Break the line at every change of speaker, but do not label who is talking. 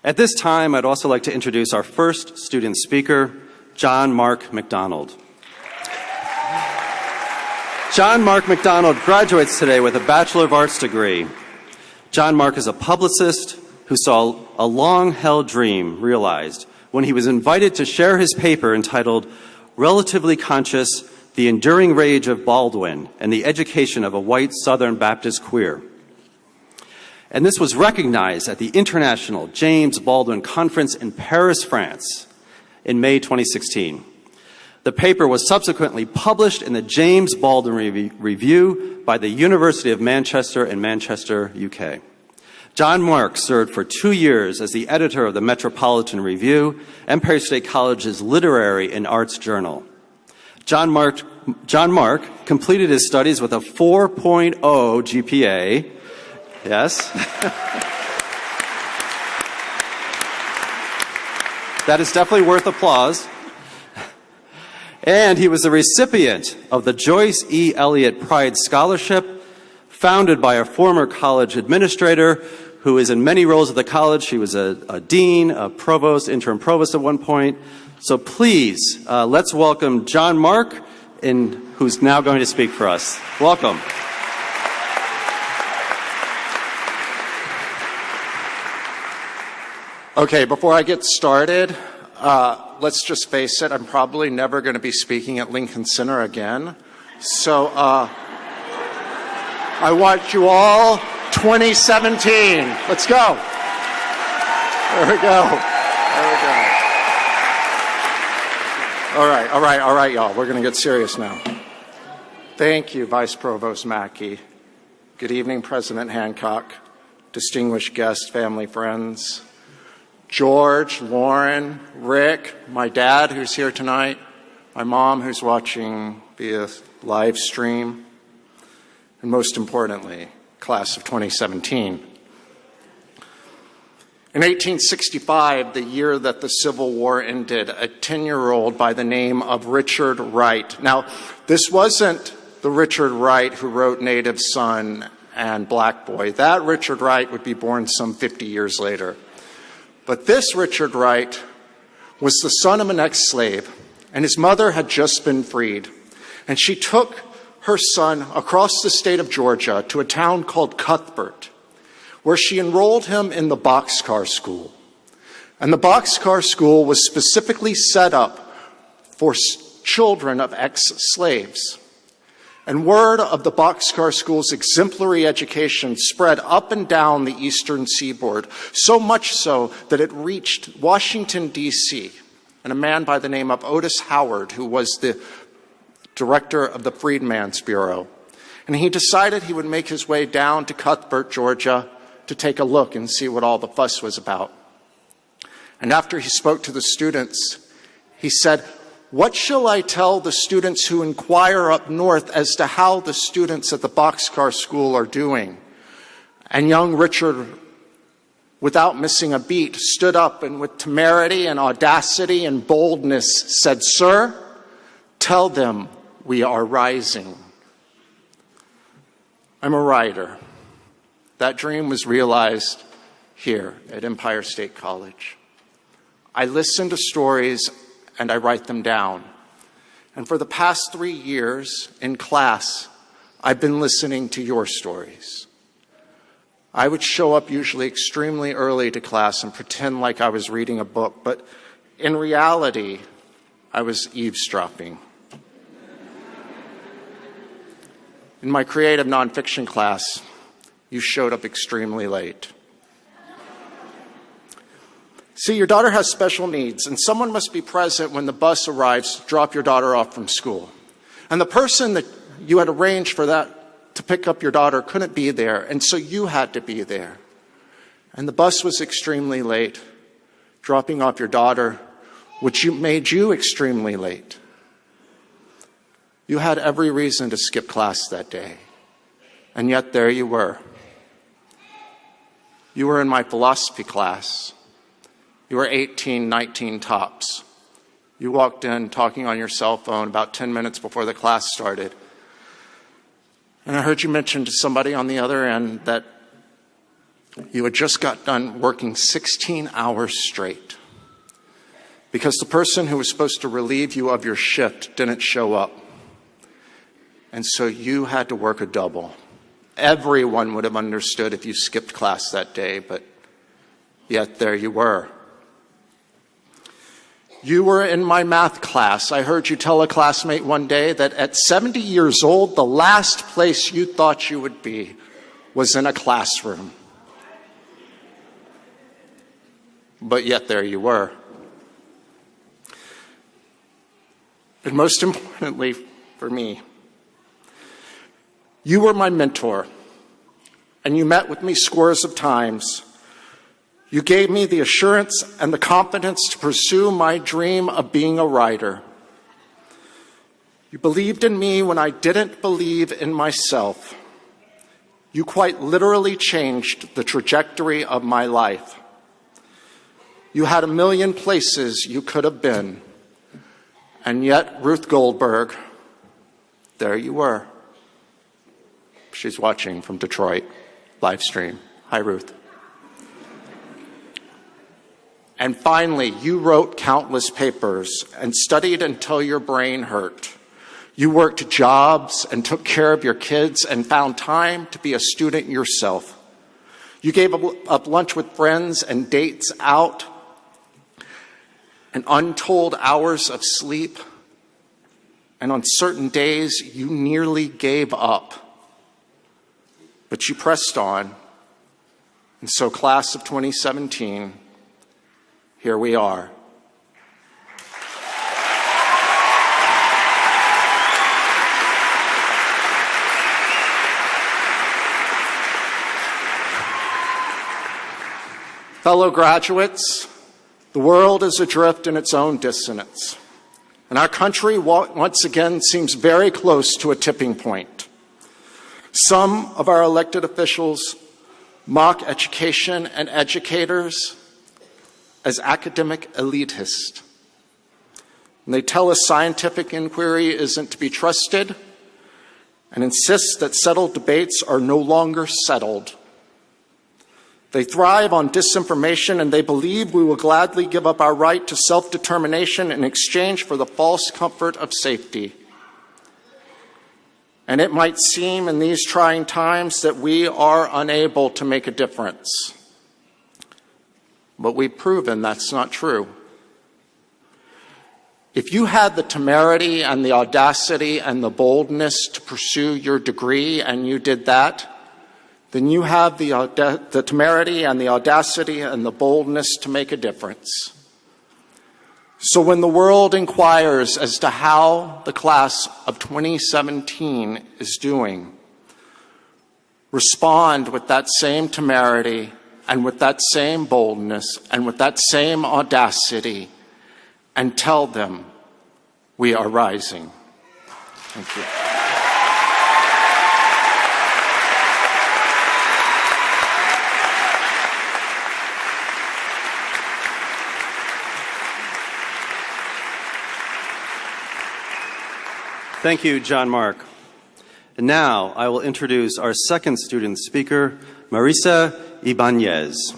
At this time, I'd also like to introduce our first student speaker, Jon-Marc McDonald. Jon-Marc McDonald graduates today with a Bachelor of Arts degree. Jon-Marc is a publicist who saw a long-held dream realized when he was invited to share his paper entitled Relatively Conscious: The Enduring Rage of Baldwin and the Education of a White Southern Baptist Queer. And this was recognized at the International James Baldwin Conference in Paris, France in May 2016. The paper was subsequently published in the James Baldwin Review by the University of Manchester in Manchester, UK. Jon-Marc served for 2 years as the editor of the Metropolitan Review, Empire State College's literary and arts journal. Jon-Marc completed his studies with a 4.0 GPA. Yes. That is definitely worth applause. And he was the recipient of the Joyce E. Eliot Pride Scholarship, founded by a former college administrator who is in many roles at the college. He was a dean, a provost, interim provost at one point. So please, let's welcome Jon-Marc, who's now going to speak for us. Welcome.
Okay, before I get started, let's just face it, I'm probably never going to be speaking at Lincoln Center again. So I want you all 2017. Let's go. There we go. There we go. All right, y'all. We're going to get serious now. Thank you, Vice Provost Mackey. Good evening, President Hancock, distinguished guests, family, friends. George, Lauren, Rick, my dad who's here tonight, my mom who's watching via live stream, and most importantly, class of 2017. In 1865, the year that the Civil War ended, a 10-year-old by the name of Richard Wright. Now, this wasn't the Richard Wright who wrote Native Son and Black Boy. That Richard Wright would be born some 50 years later. But this Richard Wright was the son of an ex-slave, and his mother had just been freed. And she took her son across the state of Georgia to a town called Cuthbert, where she enrolled him in the boxcar school. And the boxcar school was specifically set up for children of ex-slaves. And word of the boxcar school's exemplary education spread up and down the eastern seaboard, so much so that it reached Washington, D.C., and a man by the name of Otis Howard, who was the director of the Freedmen's Bureau. And he decided he would make his way down to Cuthbert, Georgia, to take a look and see what all the fuss was about. And after he spoke to the students, he said, "What shall I tell the students who inquire up north as to how the students at the boxcar school are doing?" And young Richard, without missing a beat, stood up and with temerity and audacity and boldness said, "Sir, tell them we are rising." I'm a writer. That dream was realized here at Empire State College. I listen to stories and I write them down. And for the past 3 years in class, I've been listening to your stories. I would show up usually extremely early to class and pretend like I was reading a book, but in reality, I was eavesdropping. In my creative nonfiction class, you showed up extremely late. See, your daughter has special needs, and someone must be present when the bus arrives to drop your daughter off from school. And the person that you had arranged for that to pick up your daughter couldn't be there, and so you had to be there. And the bus was extremely late, dropping off your daughter, which made you extremely late. You had every reason to skip class that day, and yet there you were. You were in my philosophy class. You were 18, 19 tops. You walked in talking on your cell phone about 10 minutes before the class started. And I heard you mention to somebody on the other end that You had just got done working 16 hours straight because the person who was supposed to relieve you of your shift didn't show up. And so you had to work a double. Everyone would have understood if you skipped class that day, but yet there you were. You were in my math class. I heard you tell a classmate one day that at 70 years old, the last place you thought you would be was in a classroom. But yet there you were. And most importantly for me, you were my mentor, and you met with me scores of times. You gave me the assurance and the confidence to pursue my dream of being a writer. You believed in me when I didn't believe in myself. You quite literally changed the trajectory of my life. You had a million places you could have been, and yet Ruth Goldberg, there you were. She's watching from Detroit, live stream. Hi, Ruth. And finally, you wrote countless papers and studied until your brain hurt. You worked jobs and took care of your kids and found time to be a student yourself. You gave up lunch with friends and dates out and untold hours of sleep. And on certain days, you nearly gave up. But you pressed on. And so, class of 2017, here we are. Fellow graduates, the world is adrift in its own dissonance, and our country once again seems very close to a tipping point. Some of our elected officials mock education and educators as academic elitist. And they tell us scientific inquiry isn't to be trusted and insist that settled debates are no longer settled. They thrive on disinformation, and they believe we will gladly give up our right to self-determination in exchange for the false comfort of safety. And it might seem in these trying times that we are unable to make a difference. But we've proven that's not true. If you had the temerity and the audacity and the boldness to pursue your degree and you did that, then you have the temerity and the audacity and the boldness to make a difference. So when the world inquires as to how the class of 2017 is doing, respond with that same temerity and with that same boldness and with that same audacity and tell them we are rising. Thank you.
Thank you, Jon-Marc. And now I will introduce our second student speaker, Marisa Ibanez.